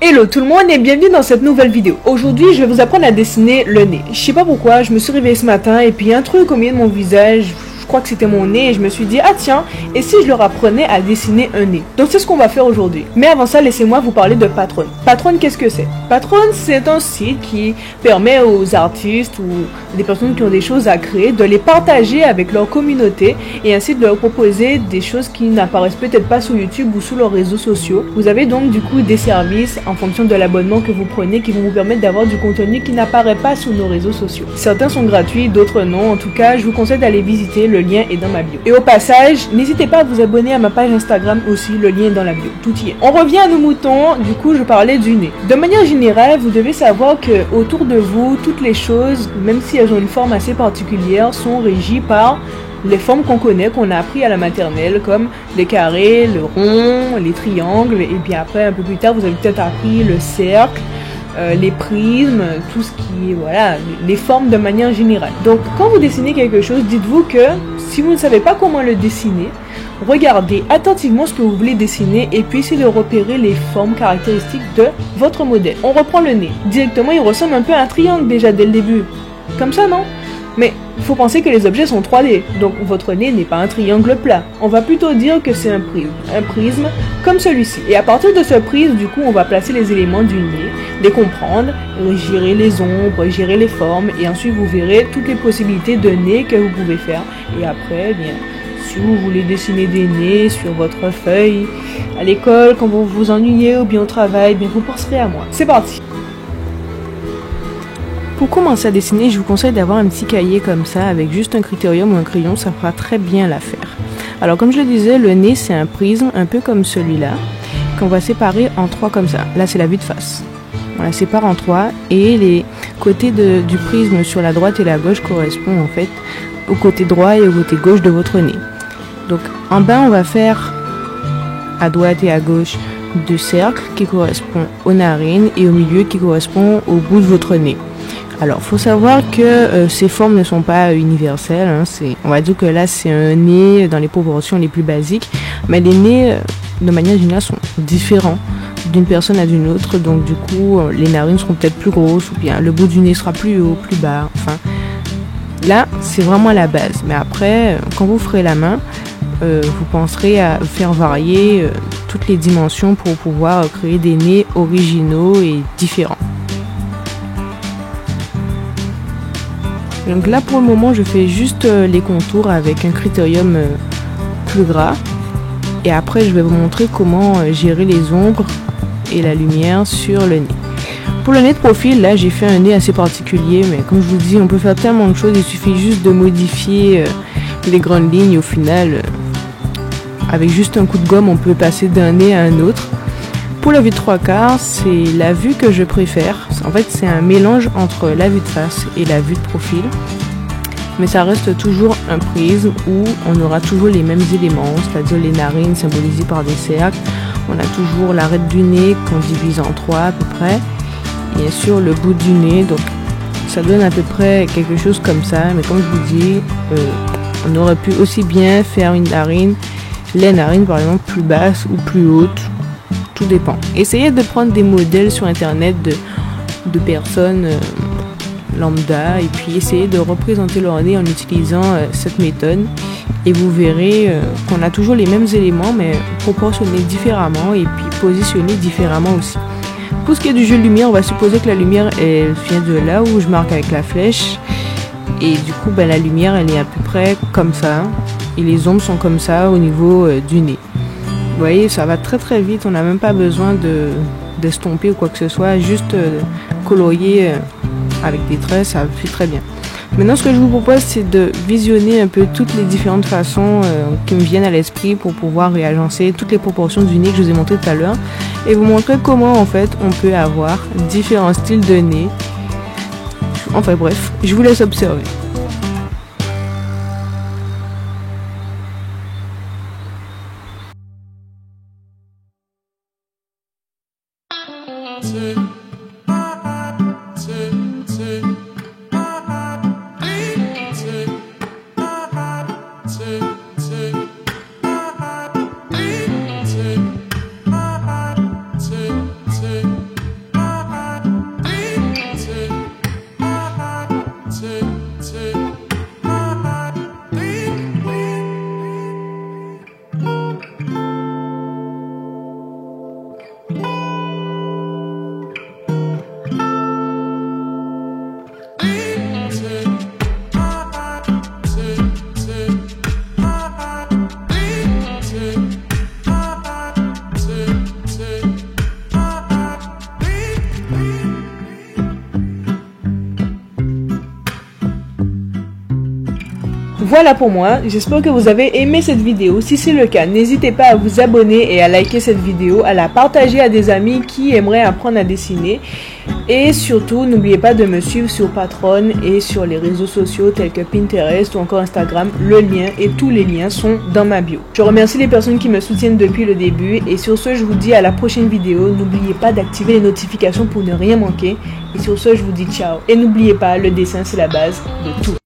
Hello tout le monde et bienvenue dans cette nouvelle vidéo. Aujourd'hui, je vais vous apprendre à dessiner le nez. Je sais pas pourquoi, je me suis réveillée ce matin et puis un truc au milieu de mon visage, je crois que c'était mon nez et je me suis dit, ah tiens, et si je leur apprenais à dessiner un nez? Donc c'est ce qu'on va faire aujourd'hui. Mais avant ça, laissez-moi vous parler de Patreon. Patreon, qu'est-ce que c'est? Patreon, c'est un site qui permet aux artistes ou des personnes qui ont des choses à créer de les partager avec leur communauté et ainsi de leur proposer des choses qui n'apparaissent peut-être pas sur YouTube ou sur leurs réseaux sociaux. Vous avez donc du coup des services en fonction de l'abonnement que vous prenez qui vont vous permettre d'avoir du contenu qui n'apparaît pas sur nos réseaux sociaux. Certains sont gratuits, d'autres non. En tout cas, je vous conseille d'aller visiter, le lien est dans ma bio. Et au passage, n'hésitez pas à vous abonner à ma page Instagram aussi, le lien est dans la bio, tout y est. On revient à nos moutons, du coup je parlais du nez. De manière générale, vous devez savoir que autour de vous, toutes les choses, même si elles ont une forme assez particulière, sont régies par les formes qu'on connaît, qu'on a appris à la maternelle, comme les carrés, le rond, les triangles, et puis après, un peu plus tard, vous avez peut-être appris le cercle, les prismes, tout ce qui est, voilà, les formes de manière générale. Donc, quand vous dessinez quelque chose, dites-vous que si vous ne savez pas comment le dessiner, regardez attentivement ce que vous voulez dessiner et puis essayez de repérer les formes caractéristiques de votre modèle. On reprend le nez. Directement, il ressemble un peu à un triangle déjà dès le début. Comme ça, non? Mais il faut penser que les objets sont 3D, donc votre nez n'est pas un triangle plat. On va plutôt dire que c'est un prisme comme celui-ci. Et à partir de ce prisme, du coup, on va placer les éléments du nez, les comprendre, gérer les ombres, gérer les formes, et ensuite vous verrez toutes les possibilités de nez que vous pouvez faire. Et après, eh bien, si vous voulez dessiner des nez sur votre feuille, à l'école, quand vous vous ennuyez ou bien au travail, eh bien vous penserez à moi. C'est parti! Pour commencer à dessiner, je vous conseille d'avoir un petit cahier comme ça, avec juste un critérium ou un crayon, ça fera très bien l'affaire. Alors comme je le disais, le nez c'est un prisme, un peu comme celui-là, qu'on va séparer en trois comme ça. Là c'est la vue de face. On la sépare en trois, et les côtés du prisme sur la droite et la gauche correspondent en fait au côté droit et au côté gauche de votre nez. Donc en bas on va faire à droite et à gauche deux cercles qui correspondent aux narines, et au milieu qui correspond au bout de votre nez. Alors, faut savoir que ces formes ne sont pas universelles. Hein, on va dire que là, c'est un nez dans les proportions les plus basiques. Mais les nez, de manière générale, sont différents d'une personne à d'une autre. Donc, du coup, les narines seront peut-être plus grosses, ou bien le bout du nez sera plus haut, plus bas. Enfin, là, c'est vraiment la base. Mais après, quand vous ferez la main, vous penserez à faire varier toutes les dimensions pour pouvoir créer des nez originaux et différents. Donc là pour le moment je fais juste les contours avec un critérium plus gras, et après je vais vous montrer comment gérer les ombres et la lumière sur le nez. Pour le nez de profil, là j'ai fait un nez assez particulier, mais comme je vous dis, on peut faire tellement de choses, il suffit juste de modifier les grandes lignes. Au final, avec juste un coup de gomme on peut passer d'un nez à un autre. Pour la vue de 3/4, c'est la vue que je préfère. En fait, c'est un mélange entre la vue de face et la vue de profil. Mais ça reste toujours un prisme où on aura toujours les mêmes éléments, c'est-à-dire les narines symbolisées par des cercles. On a toujours l'arête du nez qu'on divise en trois à peu près. Et bien sûr, le bout du nez. Donc, ça donne à peu près quelque chose comme ça. Mais comme je vous dis, on aurait pu aussi bien faire une narine, les narines par exemple plus basses ou plus hautes. Tout dépend. Essayez de prendre des modèles sur internet de personnes lambda, et puis essayez de représenter leur nez en utilisant cette méthode, et vous verrez qu'on a toujours les mêmes éléments mais proportionnés différemment et puis positionnés différemment aussi. Pour ce qui est du jeu de lumière, on va supposer que la lumière elle vient de là où je marque avec la flèche, et du coup la lumière elle est à peu près comme ça, et les ombres sont comme ça au niveau du nez. Vous voyez, ça va très très vite, on n'a même pas besoin d'estomper ou quoi que ce soit, juste colorier avec des traits, ça fait très bien. Maintenant, ce que je vous propose, c'est de visionner un peu toutes les différentes façons qui me viennent à l'esprit pour pouvoir réagencer toutes les proportions du nez que je vous ai montré tout à l'heure, et vous montrer comment en fait on peut avoir différents styles de nez. Enfin bref, je vous laisse observer. Voilà pour moi, j'espère que vous avez aimé cette vidéo. Si c'est le cas, n'hésitez pas à vous abonner et à liker cette vidéo, à la partager à des amis qui aimeraient apprendre à dessiner. Et surtout, n'oubliez pas de me suivre sur Patreon et sur les réseaux sociaux tels que Pinterest ou encore Instagram. Le lien et tous les liens sont dans ma bio. Je remercie les personnes qui me soutiennent depuis le début et sur ce, je vous dis à la prochaine vidéo. N'oubliez pas d'activer les notifications pour ne rien manquer. Et sur ce, je vous dis ciao. Et n'oubliez pas, le dessin c'est la base de tout.